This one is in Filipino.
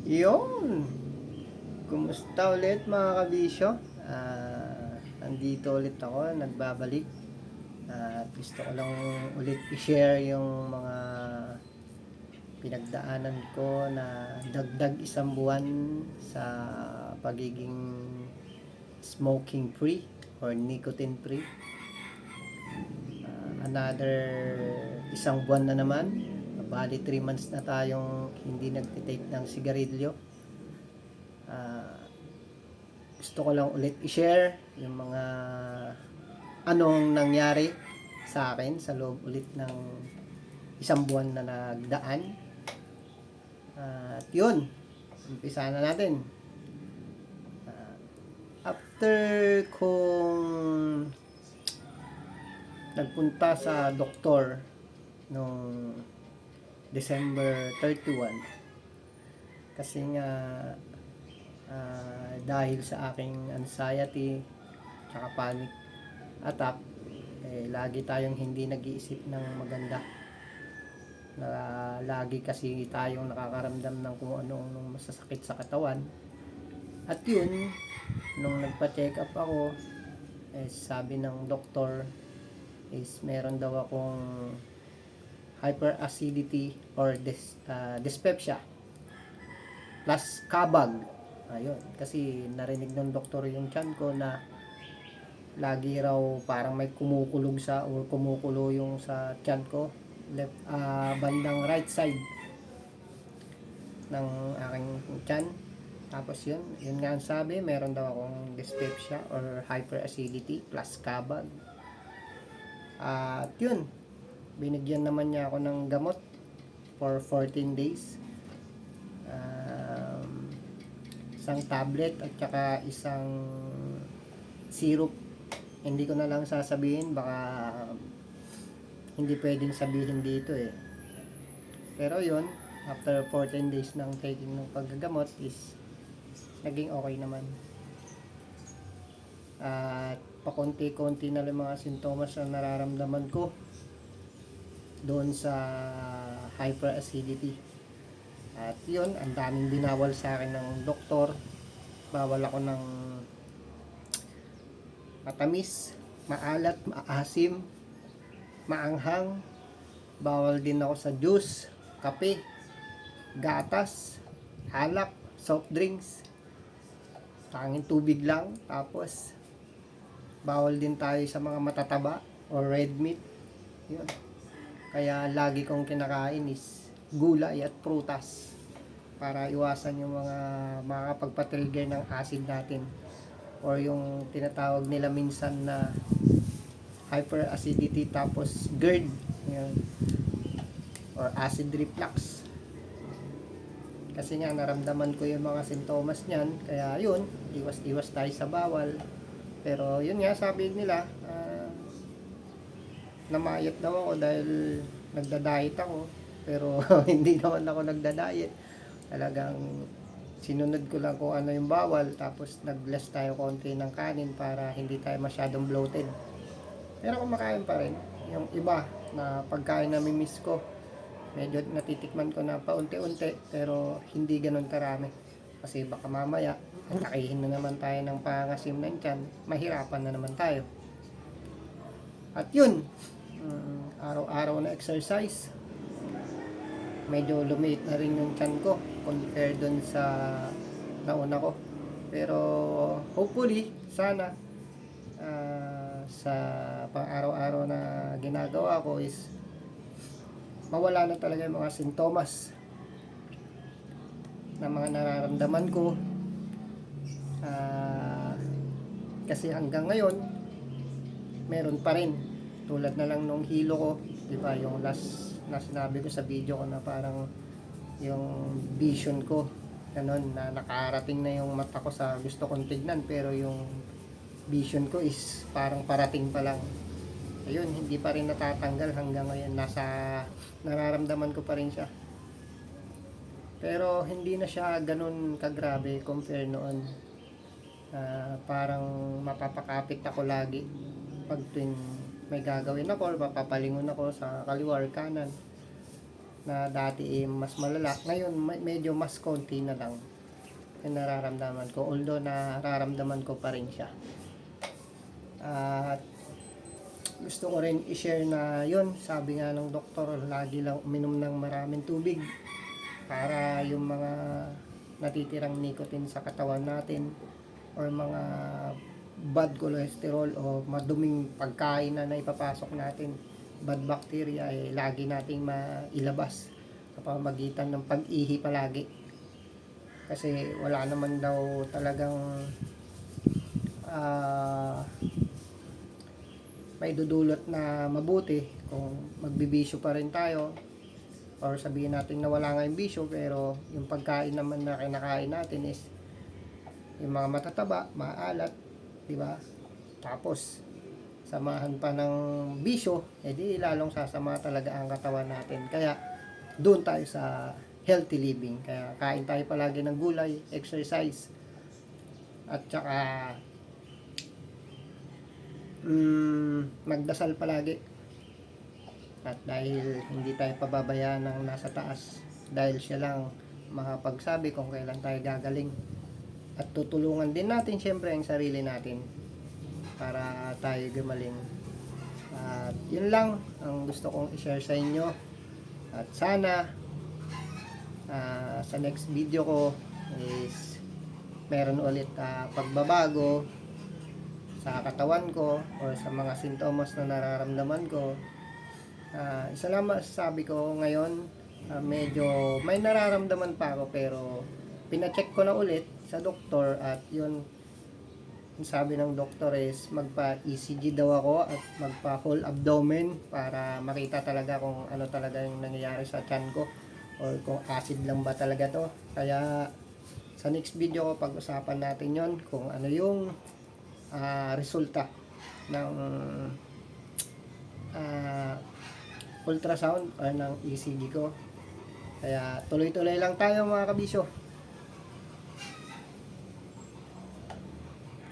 Yun! Kumusta ulit mga kabisyo? Nandito ulit ako, nagbabalik. At gusto ko lang ulit i-share yung mga pinagdaanan ko na dagdag isang buwan sa pagiging smoking free or nicotine free. Another isang buwan na naman. Bali 3 months na tayong hindi nagtitake ng sigarilyo. Ah, Gusto ko lang ulit i-share yung mga anong nangyari sa akin sa loob ulit ng isang buwan na nagdaan. At yun, umpisa na natin. After kong nagpunta sa doktor noong December 31, kasi nga dahil sa aking anxiety tsaka panic attack, lagi tayong hindi nag-iisip ng maganda, na lagi kasi tayong nakakaramdam ng kung anong masasakit sa katawan. At yun, nung nagpa-check up ako, sabi ng doktor is meron daw akong hyperacidity or dyspepsia plus kabag. Ayun, kasi narinig ng doktor yung tiyan ko na lagi raw parang may kumukulog sa or kumukulo yung sa tiyan ko, left bandang right side ng aking tiyan. Tapos yun nga ang sabi, meron daw akong dyspepsia or hyperacidity plus kabag. At yun, binigyan naman niya ako ng gamot for 14 days. Isang tablet at saka isang syrup. Hindi ko na lang sasabihin, baka hindi pwedeng sabihin dito eh. Pero yun, after 14 days ng taking ng paggagamot is naging okay naman. At pakonti-konti na lang mga sintomas na nararamdaman ko doon sa hyperacidity. At yun, ang daming binawal sa akin ng doktor. Bawal ako ng matamis, maalat, maasim, maanghang. Bawal din ako sa juice, kape, gatas, alak, soft drinks. Tanging tubig lang. Tapos bawal din tayo sa mga matataba or red meat. Yun. Kaya lagi kong kinakain is gulay at prutas para iwasan yung mga makakapagpa-trigger ng acid natin or yung tinatawag nila minsan na hyperacidity tapos GERD, yun, or acid reflux. Kasi nga naramdaman ko yung mga sintomas niyan, kaya yun, iwas tayo sa bawal. Pero yun nga, sabi nila, namayat daw ako dahil nagda-diet ako. Pero hindi naman ako nagda-diet. Talagang sinunod ko lang kung ano yung bawal, tapos nag-less tayo konti ng kanin para hindi tayo masyadong bloated. Pero kumakain pa rin. Yung iba na pagkain na miss ko, medyo natitikman ko na paunti-unti, pero hindi ganun karami. Kasi baka mamaya, atakihin na naman tayo ng pangasim ng tiyan, mahirapan na naman tayo. At yun, araw-araw na exercise, medyo lumiit na rin yung tiyan ko compare dun sa nauna ko. Pero hopefully, sana sa pang-araw-araw na ginagawa ko is mawala na talaga yung mga sintomas na mga nararamdaman ko. Kasi hanggang ngayon meron pa rin, tulad na lang nung hilo ko, diba, yung last na sinabi ko sa video ko na parang yung vision ko ganun, na nakarating na yung mata ko sa gusto kong tignan, pero yung vision ko is parang parating pa lang. Ayun, hindi pa rin natatanggal hanggang ngayon, nararamdaman ko pa rin siya, pero hindi na siya ganun kagrabe compare noon. Parang mapapakapit ako lagi pag tuwing may gagawin ako or mapapalingon ako sa kaliwa or kanan. na dati mas malala. Ngayon, medyo mas konti na lang yung nararamdaman ko. Although nararamdaman ko pa rin siya. At gusto ko rin i-share na yun, sabi nga ng doktor, lagi lang uminom ng maraming tubig para yung mga natitirang nicotine sa katawan natin or mga bad cholesterol o maduming pagkain na naipapasok natin, bad bacteria, lagi nating mailabas sa pamamagitan ng pag-ihi palagi. Kasi wala naman daw talagang may dudulot na mabuti kung magbibisyo pa rin tayo, or sabihin natin na wala nga yung bisyo pero yung pagkain naman na kinakain natin is yung mga matataba, maalat, di ba? Tapos samahan pa ng bisyo, edi lalong sasama talaga ang katawan natin. Kaya doon tayo sa healthy living. Kaya kain tayo palagi ng gulay, exercise, at saka magdasal palagi. At dahil hindi tayo pababayaan ng nasa taas, dahil siya lang makapagsabi kung kailan tayo gagaling. At tutulungan din natin syempre ang sarili natin para tayo gumaling. At yun lang ang gusto kong i-share sa inyo. At sana sa next video ko is meron ulit pagbabago sa katawan ko or sa mga sintomas na nararamdaman ko. Isa lang masasabi ko ngayon, medyo may nararamdaman pa ako pero pina-check ko na ulit sa doktor at yun, sabi ng doktor is magpa-ECG daw ako at magpa-whole abdomen para makita talaga kung ano talaga yung nangyayari sa tiyan ko or kung acid lang ba talaga to. Kaya sa next video ko pag-usapan natin yon kung ano yung resulta ng ultrasound or ng ECG ko. Kaya tuloy-tuloy lang tayo mga kabisyo.